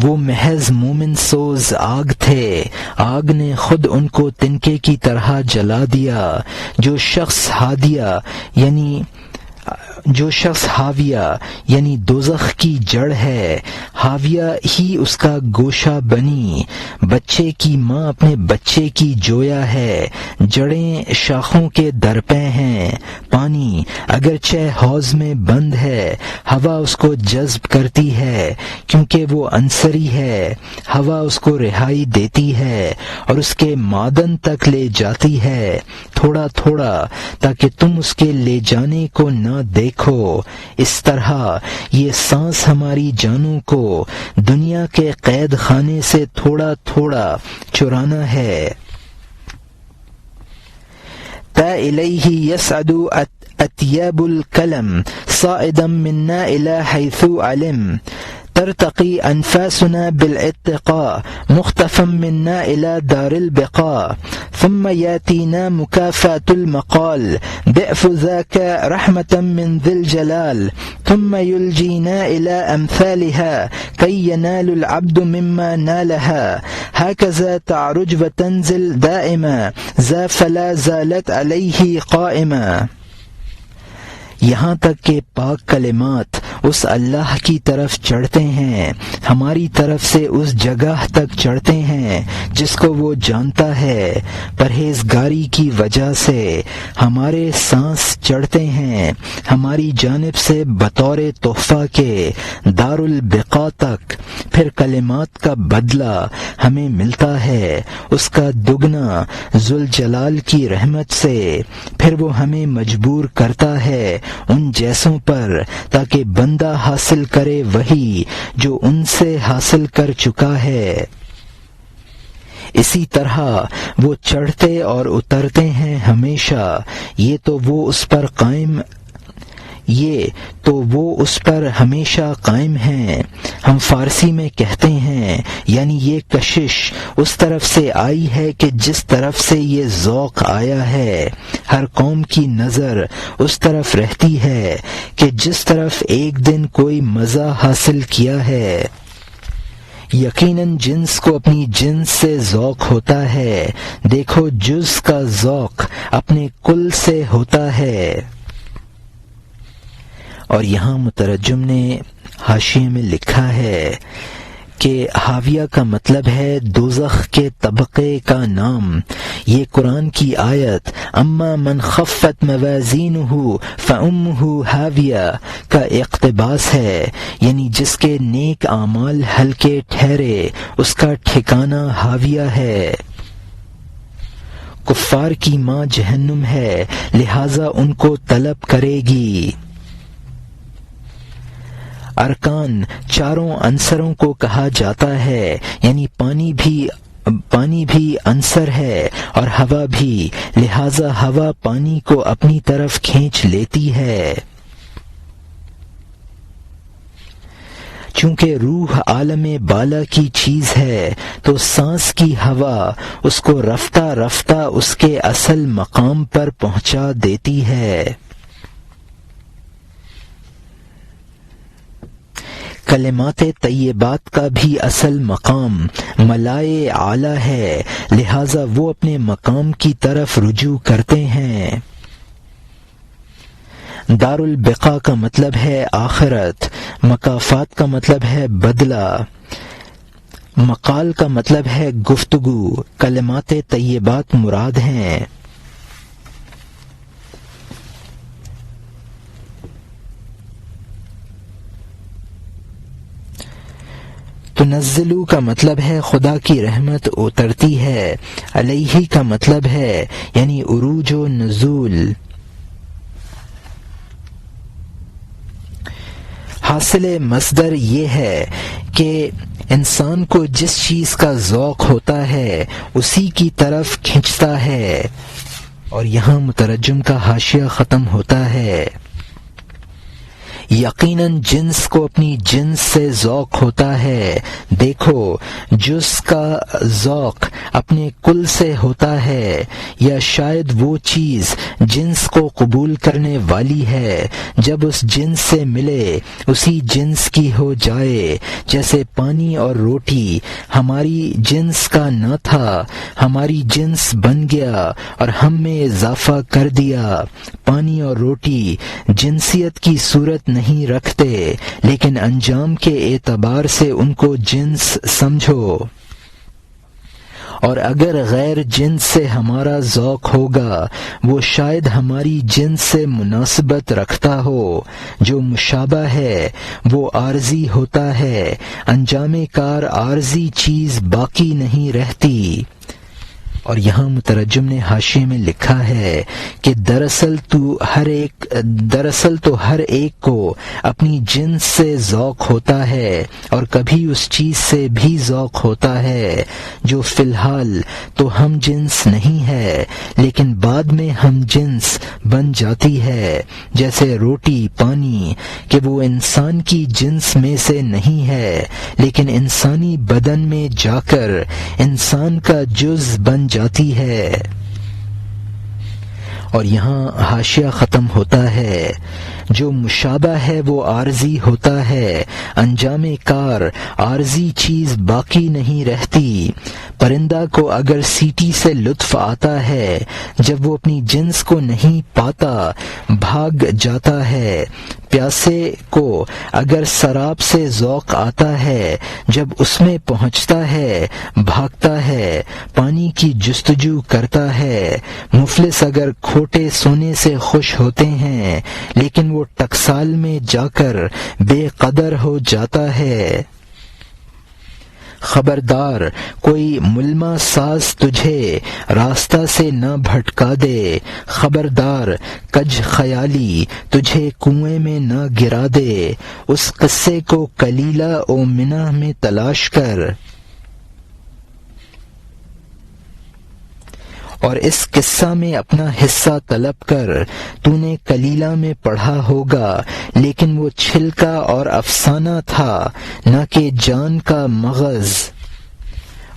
وہ محض مومن سوز آگ تھے، آگ نے خود ان کو تنکے کی طرح جلا دیا۔ جو شخص حاویہ یعنی دوزخ کی جڑ ہے، حاویہ ہی اس کا گوشہ بنی۔ بچے کی ماں اپنے بچے کی جویا ہے، جڑیں شاخوں کے درپے ہیں۔ پانی اگرچہ حوض میں بند ہے، ہوا اس کو جذب کرتی ہے کیونکہ وہ عنصری ہے۔ ہوا اس کو رہائی دیتی ہے اور اس کے معدن تک لے جاتی ہے، تھوڑا تھوڑا، تاکہ تم اس کے لے جانے کو نہ دیکھو۔ اس طرح یہ سانس ہماری جانوں کو دنیا کے قید خانے سے تھوڑا تھوڑا چرانا ہے۔ تا الیہ یصعد اطیاب الکلم صاعدا منا الی حیث علم، ترتقی انفاسنا بالاتقاء مختفا منا الى دار البقاء، ثم ياتينا مكافأة المقال ضعف ذاك رحمة من ذي الجلال، ثم يلجينا إلى أمثالها كي ينال العبد مما نالها، هكذا تعرج وتنزل دائما ذا فلا زالت عليه قائما۔ یہاں تک کہ پاک کلمات اس اللہ کی طرف چڑھتے ہیں، ہماری طرف سے اس جگہ تک چڑھتے ہیں جس کو وہ جانتا ہے۔ پرہیزگاری کی وجہ سے ہمارے سانس چڑھتے ہیں ہماری جانب سے بطور تحفہ کے دار البقاء تک، پھر کلمات کا بدلہ ہمیں ملتا ہے اس کا دگنا ذوالجلال کی رحمت سے، پھر وہ ہمیں مجبور کرتا ہے ان جیسوں پر تاکہ بندہ حاصل کرے وہی جو ان سے حاصل کر چکا ہے۔ اسی طرح وہ چڑھتے اور اترتے ہیں ہمیشہ، یہ تو وہ اس پر ہمیشہ قائم ہیں۔ ہم فارسی میں کہتے ہیں یعنی یہ کشش اس طرف سے آئی ہے کہ جس طرف سے یہ ذوق آیا ہے۔ ہر قوم کی نظر اس طرف رہتی ہے کہ جس طرف ایک دن کوئی مزہ حاصل کیا ہے۔ یقیناً جنس کو اپنی جنس سے ذوق ہوتا ہے، دیکھو جز کا ذوق اپنے کل سے ہوتا ہے۔ اور یہاں مترجم نے حاشیے میں لکھا ہے کہ حاویہ کا مطلب ہے دوزخ کے طبقے کا نام۔ یہ قرآن کی آیت اما من خفت موازینہ فامہ حاویہ کا اقتباس ہے، یعنی جس کے نیک اعمال ہلکے ٹھہرے اس کا ٹھکانہ حاویہ ہے۔ کفار کی ماں جہنم ہے، لہذا ان کو طلب کرے گی۔ ارکان چاروں عنصروں کو کہا جاتا ہے، یعنی پانی بھی عنصر ہے اور ہوا بھی، لہذا ہوا پانی کو اپنی طرف کھینچ لیتی ہے۔ چونکہ روح عالم بالا کی چیز ہے تو سانس کی ہوا اس کو رفتہ رفتہ اس کے اصل مقام پر پہنچا دیتی ہے۔ کلمات طیبات کا بھی اصل مقام ملائے اعلیٰ ہے، لہذا وہ اپنے مقام کی طرف رجوع کرتے ہیں۔ دار البقاء کا مطلب ہے آخرت، مکافات کا مطلب ہے بدلہ، مقال کا مطلب ہے گفتگو، کلمات طیبات مراد ہیں۔ تنزلو کا مطلب ہے خدا کی رحمت اترتی ہے، علیہ کا مطلب ہے یعنی عروج و نزول۔ حاصل مصدر یہ ہے کہ انسان کو جس چیز کا ذوق ہوتا ہے اسی کی طرف کھنچتا ہے، اور یہاں مترجم کا حاشیہ ختم ہوتا ہے۔ یقیناً جنس کو اپنی جنس سے ذوق ہوتا ہے، دیکھو جس کا ذوق اپنے کل سے ہوتا ہے، یا شاید وہ چیز جنس کو قبول کرنے والی ہے جب اس جنس سے ملے اسی جنس کی ہو جائے، جیسے پانی اور روٹی ہماری جنس کا نہ تھا، ہماری جنس بن گیا اور ہم میں اضافہ کر دیا۔ پانی اور روٹی جنسیت کی صورت نہیں رکھتے، لیکن انجام کے اعتبار سے ان کو جنس سمجھو، اور اگر غیر جنس سے ہمارا ذوق ہوگا وہ شاید ہماری جنس سے مناسبت رکھتا ہو۔ جو مشابہ ہے وہ عارضی ہوتا ہے، انجام کار عارضی چیز باقی نہیں رہتی۔ اور یہاں مترجم نے حاشیے میں لکھا ہے کہ دراصل تو ہر ایک کو اپنی جنس سے ذوق ہوتا ہے، اور کبھی اس چیز سے بھی ذوق ہوتا ہے جو فی الحال تو ہم جنس نہیں ہے لیکن بعد میں ہم جنس بن جاتی ہے، جیسے روٹی پانی، کہ وہ انسان کی جنس میں سے نہیں ہے لیکن انسانی بدن میں جا کر انسان کا جز بن جاتی ہے۔ اور یہاں حاشیہ ختم ہوتا ہے۔ جو مشابہ ہے وہ عارضی ہوتا ہے، انجام کار عارضی چیز باقی نہیں رہتی۔ پرندہ کو اگر سیٹی سے لطف آتا ہے جب وہ اپنی جنس کو نہیں پاتا بھاگ جاتا ہے، پیاسے کو اگر سراب سے ذوق آتا ہے جب اس میں پہنچتا ہے بھاگتا ہے، پانی کی جستجو کرتا ہے۔ مفلس اگر کھوٹے سونے سے خوش ہوتے ہیں لیکن وہ ٹکسال میں جا کر بے قدر ہو جاتا ہے۔ خبردار کوئی ملما ساز تجھے راستہ سے نہ بھٹکا دے، خبردار کج خیالی تجھے کنویں میں نہ گرا دے۔ اس قصے کو کلیلہ و منہ میں تلاش کر، اور اس قصہ میں اپنا حصہ طلب کر۔ تو نے کلیلہ میں پڑھا ہوگا لیکن وہ چھلکا اور افسانہ تھا نہ کہ جان کا مغز۔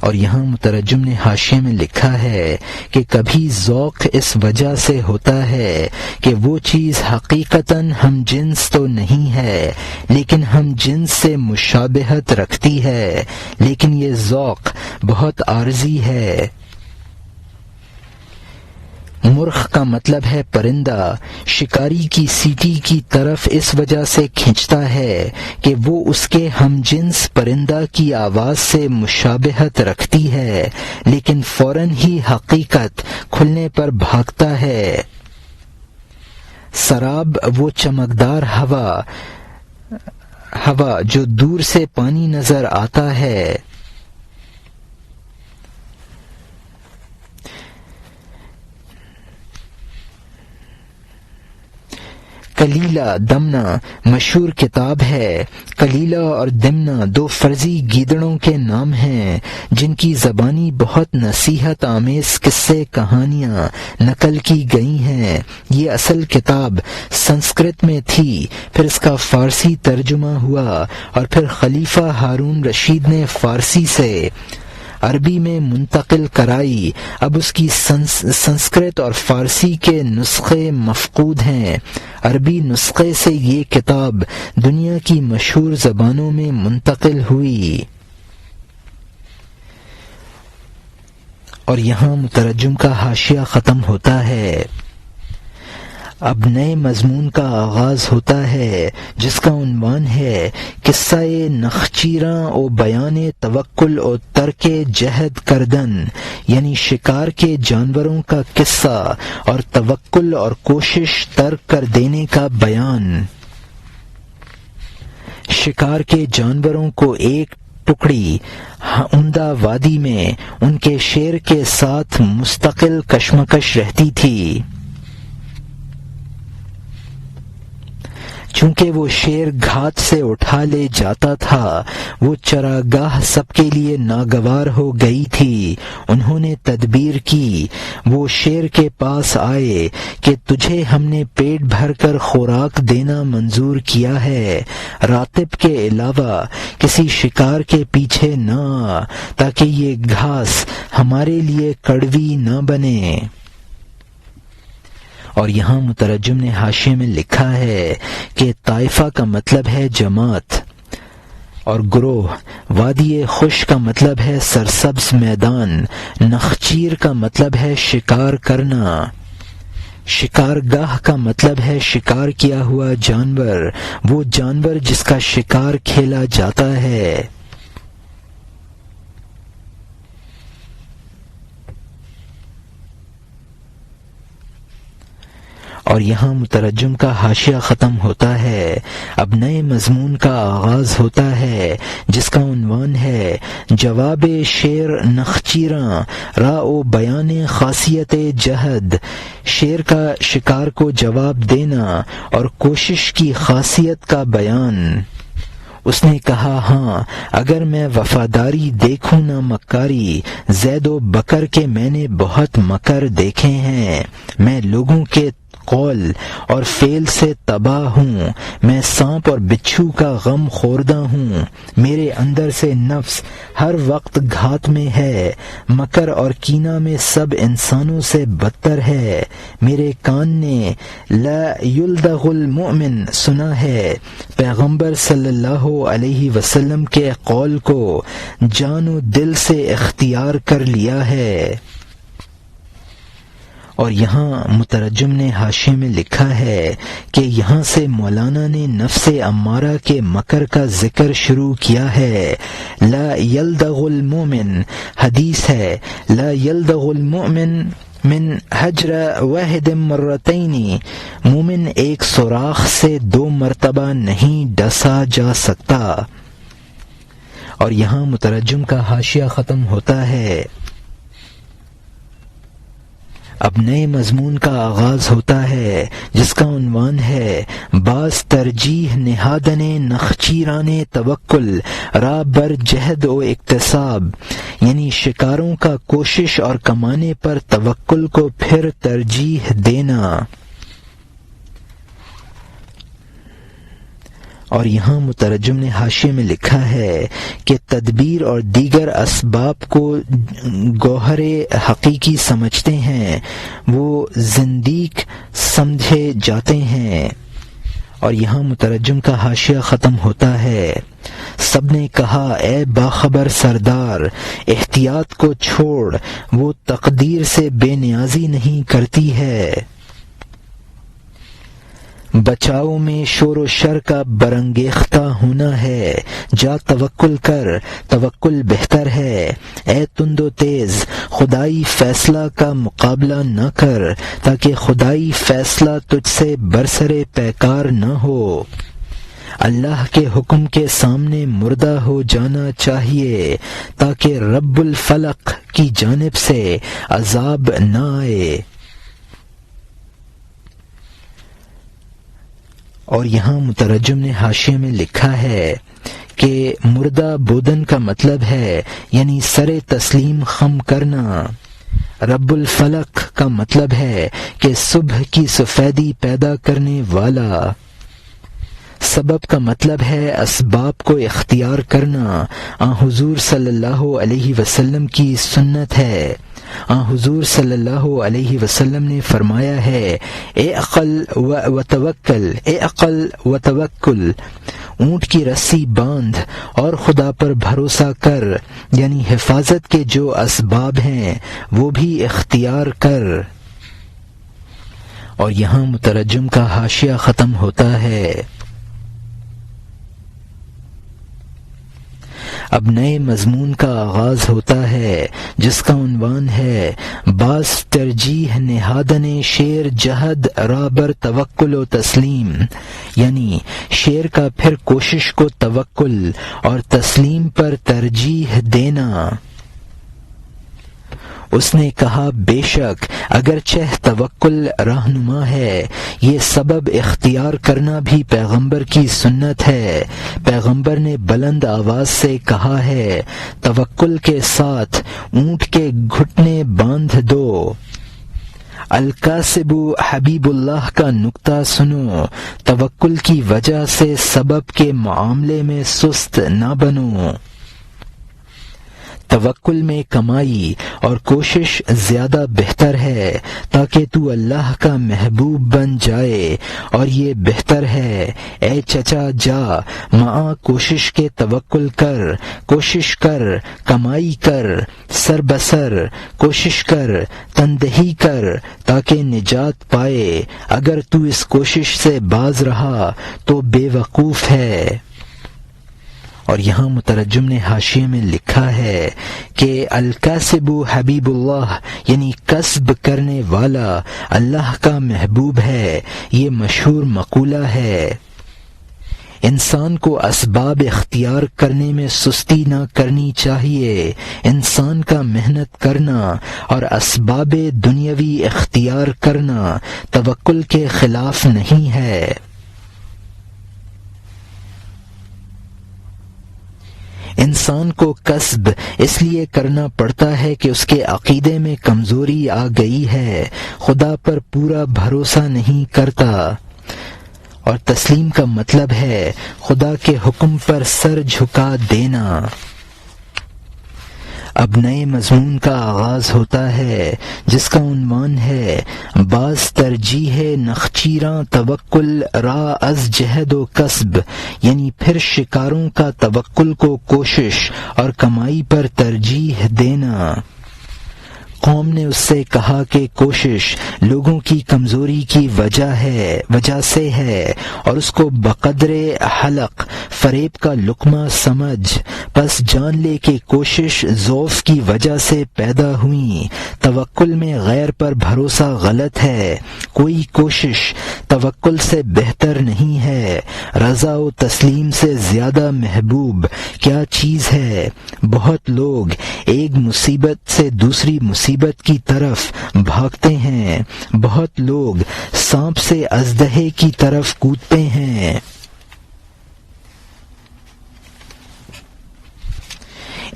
اور یہاں مترجم نے حاشیے میں لکھا ہے کہ کبھی ذوق اس وجہ سے ہوتا ہے کہ وہ چیز حقیقتاً ہم جنس تو نہیں ہے لیکن ہم جنس سے مشابہت رکھتی ہے، لیکن یہ ذوق بہت عارضی ہے۔ مرخ کا مطلب ہے پرندہ، شکاری کی سیٹی کی طرف اس وجہ سے کھنچتا ہے کہ وہ اس کے ہم جنس پرندہ کی آواز سے مشابہت رکھتی ہے، لیکن فوراً ہی حقیقت کھلنے پر بھاگتا ہے۔ سراب وہ چمکدار ہوا جو دور سے پانی نظر آتا ہے۔ کلیلہ دمنہ مشہور کتاب ہے۔ کلیلہ اور دمنہ دو فرضی گیدڑوں کے نام ہیں جن کی زبانی بہت نصیحت آمیز قصے کہانیاں نقل کی گئی ہیں۔ یہ اصل کتاب سنسکرت میں تھی، پھر اس کا فارسی ترجمہ ہوا اور پھر خلیفہ ہارون رشید نے فارسی سے عربی میں منتقل کرائی۔ اب اس کی سنسکرت اور فارسی کے نسخے مفقود ہیں۔ عربی نسخے سے یہ کتاب دنیا کی مشہور زبانوں میں منتقل ہوئی۔ اور یہاں مترجم کا حاشیہ ختم ہوتا ہے۔ اب نئے مضمون کا آغاز ہوتا ہے جس کا عنوان ہے قصہ نخچیراں و بیان توکل و ترک جہد کردن، یعنی شکار کے جانوروں کا قصہ اور توکل اور کوشش ترک کر دینے کا بیان۔ شکار کے جانوروں کو ایک ٹکڑی عمدہ وادی میں ان کے شیر کے ساتھ مستقل کشمکش رہتی تھی۔ چونکہ وہ شیر گھات سے اٹھا لے جاتا تھا، وہ چراگاہ سب کے لیے ناگوار ہو گئی تھی۔ انہوں نے تدبیر کی، وہ شیر کے پاس آئے کہ تجھے ہم نے پیٹ بھر کر خوراک دینا منظور کیا ہے، راتب کے علاوہ کسی شکار کے پیچھے نہ آ تاکہ یہ گھاس ہمارے لیے کڑوی نہ بنے۔ اور یہاں مترجم نے حاشیے میں لکھا ہے کہ طائفہ کا مطلب ہے جماعت اور گروہ، وادی خشک کا مطلب ہے سرسبز میدان، نخچیر کا مطلب ہے شکار کرنا، شکارگاہ کا مطلب ہے شکار کیا ہوا جانور، وہ جانور جس کا شکار کھیلا جاتا ہے۔ اور یہاں مترجم کا حاشیہ ختم ہوتا ہے۔ اب نئے مضمون کا آغاز ہوتا ہے جس کا عنوان ہے جواب شیر نخچیراں را و بیان خاصیت جہد، شیر کا شکار کو جواب دینا اور کوشش کی خاصیت کا بیان۔ اس نے کہا، ہاں اگر میں وفاداری دیکھوں نہ مکاری، زید و بکر کے میں نے بہت مکر دیکھے ہیں، میں لوگوں کے قول اور فعل سے تباہ ہوں، میں سانپ اور بچھو کا غم خوردہ ہوں، میرے اندر سے نفس ہر وقت گھات میں ہے، مکر اور کینہ میں سب انسانوں سے بدتر ہے، میرے کان نے لا یلدغ المؤمن سنا ہے، پیغمبر صلی اللہ علیہ وسلم کے قول کو جان و دل سے اختیار کر لیا ہے۔ اور یہاں مترجم نے حاشیے میں لکھا ہے کہ یہاں سے مولانا نے نفس امارہ کے مکر کا ذکر شروع کیا ہے۔ لا یلدغ المؤمن، حدیث ہے لا یلدغ المؤمن من حجر واحد مرتین، مومن ایک سوراخ سے 2 مرتبہ نہیں ڈسا جا سکتا۔ اور یہاں مترجم کا حاشیہ ختم ہوتا ہے۔ اب نئے مضمون کا آغاز ہوتا ہے جس کا عنوان ہے باز ترجیح نہادن نخچیران توکل را بر جہد و اکتساب، یعنی شکاروں کا کوشش اور کمانے پر توکل کو پھر ترجیح دینا۔ اور یہاں مترجم نے حاشیے میں لکھا ہے کہ تدبیر اور دیگر اسباب کو گوہر حقیقی سمجھتے ہیں وہ زندیق سمجھے جاتے ہیں۔ اور یہاں مترجم کا حاشیہ ختم ہوتا ہے۔ سب نے کہا، اے باخبر سردار، احتیاط کو چھوڑ، وہ تقدیر سے بے نیازی نہیں کرتی ہے۔ بچاؤ میں شور و شر کا برانگیختہ ہونا ہے، جا توکل کر، توکل بہتر ہے۔ اے تند و تیز، خدائی فیصلہ کا مقابلہ نہ کر تاکہ خدائی فیصلہ تجھ سے برسرے پیکار نہ ہو۔ اللہ کے حکم کے سامنے مردہ ہو جانا چاہیے تاکہ رب الفلق کی جانب سے عذاب نہ آئے۔ اور یہاں مترجم نے حاشیے میں لکھا ہے کہ مردہ بودن کا مطلب ہے یعنی سر تسلیم خم کرنا. رب الفلق کا مطلب ہے کہ صبح کی سفیدی پیدا کرنے والا. سبب کا مطلب ہے اسباب کو اختیار کرنا. حضور صلی اللہ علیہ وسلم کی سنت ہے. حضور صلی اللہ علیہ وسلم نے فرمایا ہے اے عقل و توکل، اے عقل و توکل، اونٹ کی رسی باندھ اور خدا پر بھروسہ کر، یعنی حفاظت کے جو اسباب ہیں وہ بھی اختیار کر. اور یہاں مترجم کا حاشیہ ختم ہوتا ہے. اب نئے مضمون کا آغاز ہوتا ہے جس کا عنوان ہے باز ترجیح نہادن شیر جہد رابر توکل و تسلیم، یعنی شیر کا پھر کوشش کو توکل اور تسلیم پر ترجیح دینا. اس نے کہا بے شک اگرچہ توکل رہنما ہے، یہ سبب اختیار کرنا بھی پیغمبر کی سنت ہے. پیغمبر نے بلند آواز سے کہا ہے توکل کے ساتھ اونٹ کے گھٹنے باندھ دو. القاسب حبیب اللہ کا نکتہ سنو، توکل کی وجہ سے سبب کے معاملے میں سست نہ بنو. توکل میں کمائی اور کوشش زیادہ بہتر ہے تاکہ تو اللہ کا محبوب بن جائے، اور یہ بہتر ہے اے چچا جا معا کوشش کے توکل کر، کوشش کر، کمائی کر، سر بسر کوشش کر، تندہی کر تاکہ نجات پائے. اگر تو اس کوشش سے باز رہا تو بے وقوف ہے. اور یہاں مترجم نے حاشیے میں لکھا ہے کہ الکاسب حبیب اللہ یعنی کسب کرنے والا اللہ کا محبوب ہے. یہ مشہور مقولہ ہے. انسان کو اسباب اختیار کرنے میں سستی نہ کرنی چاہیے. انسان کا محنت کرنا اور اسباب دنیاوی اختیار کرنا توکل کے خلاف نہیں ہے. انسان کو کسب اس لیے کرنا پڑتا ہے کہ اس کے عقیدے میں کمزوری آ گئی ہے، خدا پر پورا بھروسہ نہیں کرتا. اور تسلیم کا مطلب ہے خدا کے حکم پر سر جھکا دینا. اب نئے مضمون کا آغاز ہوتا ہے جس کا عنوان ہے باز ترجیح نخچیراں توکل را از جہد و کسب، یعنی پھر شکاروں کا توکل کو کوشش اور کمائی پر ترجیح دینا. قوم نے اس سے کہا کہ کوشش لوگوں کی کمزوری کی وجہ سے ہے اور اس کو بقدر حلق فریب کا لقمہ سمجھ، پس جان لے کہ کوشش ضعف کی وجہ سے پیدا ہوئی. توکل میں غیر پر بھروسہ غلط ہے. کوئی کوشش توکل سے بہتر نہیں ہے. رضا و تسلیم سے زیادہ محبوب کیا چیز ہے. بہت لوگ ایک مصیبت سے دوسری مصیبت کی طرف بھاگتے ہیں. بہت لوگ سانپ سے اژدہے کی طرف کودتے ہیں.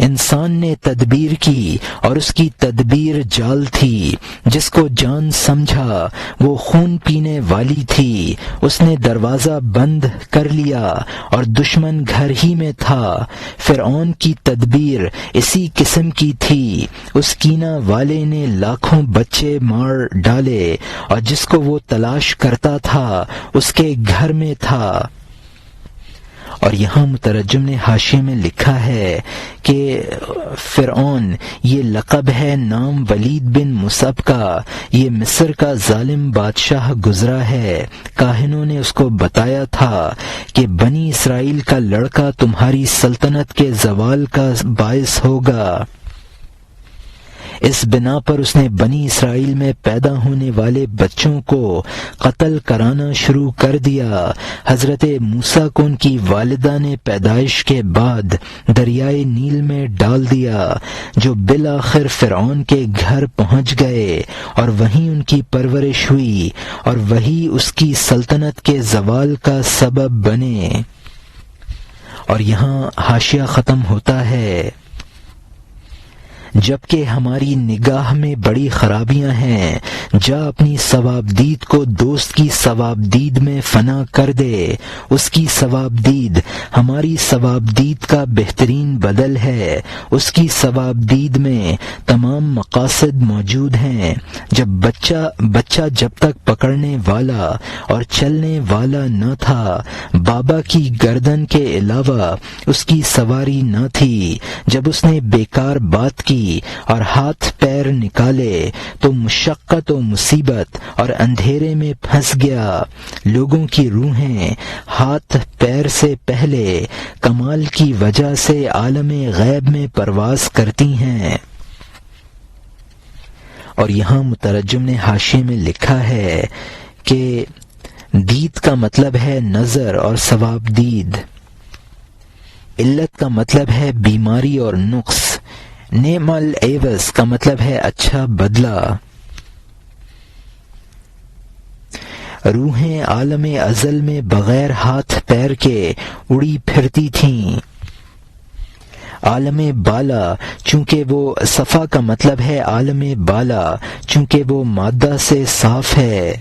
انسان نے تدبیر کی اور اس کی تدبیر جال تھی. جس کو جان سمجھا وہ خون پینے والی تھی. اس نے دروازہ بند کر لیا اور دشمن گھر ہی میں تھا. فرعون کی تدبیر اسی قسم کی تھی. اس کینہ والے نے لاکھوں بچے مار ڈالے اور جس کو وہ تلاش کرتا تھا اس کے گھر میں تھا. اور یہاں مترجم نے حاشیے میں لکھا ہے کہ فرعون یہ لقب ہے نام ولید بن مصعب کا. یہ مصر کا ظالم بادشاہ گزرا ہے. کاہنوں نے اس کو بتایا تھا کہ بنی اسرائیل کا لڑکا تمہاری سلطنت کے زوال کا باعث ہوگا. اس بنا پر اس نے بنی اسرائیل میں پیدا ہونے والے بچوں کو قتل کرانا شروع کر دیا۔ حضرت موسیٰ کو ان کی والدہ نے پیدائش کے بعد دریائے نیل میں ڈال دیا، جو بالآخر فرعون کے گھر پہنچ گئے اور وہیں ان کی پرورش ہوئی اور وہی اس کی سلطنت کے زوال کا سبب بنے۔ اور یہاں حاشیہ ختم ہوتا ہے۔ جبکہ ہماری نگاہ میں بڑی خرابیاں ہیں، جا اپنی ثوابدید کو دوست کی ثوابدید میں فنا کر دے۔ اس کی ثوابدید ہماری ثوابدید کا بہترین بدل ہے۔ اس کی ثوابدید میں تمام مقاصد موجود ہیں۔ جب بچہ جب تک پکڑنے والا اور چلنے والا نہ تھا، بابا کی گردن کے علاوہ اس کی سواری نہ تھی۔ جب اس نے بیکار بات کی اور ہاتھ پیر نکالے تو مشقت و مصیبت اور اندھیرے میں پھنس گیا۔ لوگوں کی روحیں ہاتھ پیر سے پہلے کمال کی وجہ سے عالم غیب میں پرواز کرتی ہیں۔ اور یہاں مترجم نے حاشیے میں لکھا ہے کہ دید کا مطلب ہے نظر اور ثوابدید، علت کا مطلب ہے بیماری اور نقص، نعم العوض کا مطلب ہے اچھا بدلہ۔ روحیں عالم ازل میں بغیر ہاتھ پیر کے اڑی پھرتی تھیں۔ عالم بالا چونکہ وہ صفا کا مطلب ہے عالم بالا چونکہ وہ مادہ سے صاف ہے۔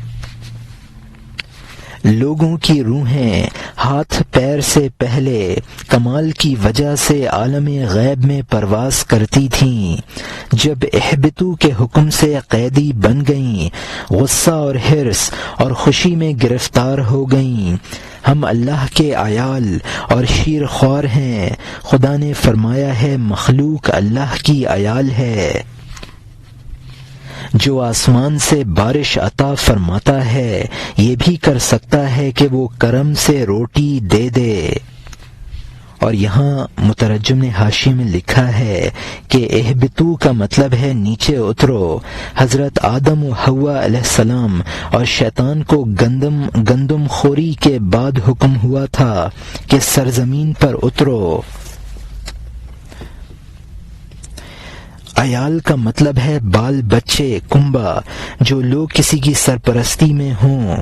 لوگوں کی روحیں ہاتھ پیر سے پہلے کمال کی وجہ سے عالم غیب میں پرواز کرتی تھیں۔ جب احبتو کے حکم سے قیدی بن گئیں، غصہ اور حرص اور خوشی میں گرفتار ہو گئیں۔ ہم اللہ کے عیال اور شیر خوار ہیں۔ خدا نے فرمایا ہے مخلوق اللہ کی عیال ہے۔ جو آسمان سے بارش عطا فرماتا ہے یہ بھی کر سکتا ہے کہ وہ کرم سے روٹی دے دے۔ اور یہاں مترجم نے حاشیے میں لکھا ہے کہ اہبتو کا مطلب ہے نیچے اترو۔ حضرت آدم و حوا علیہ السلام اور شیطان کو گندم خوری کے بعد حکم ہوا تھا کہ سرزمین پر اترو۔ عیال کا مطلب ہے بال بچے، کنبا، جو لوگ کسی کی سرپرستی میں ہوں۔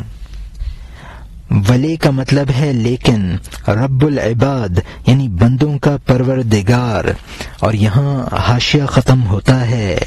ولے کا مطلب ہے لیکن، رب العباد یعنی بندوں کا پروردگار۔ اور یہاں حاشیہ ختم ہوتا ہے۔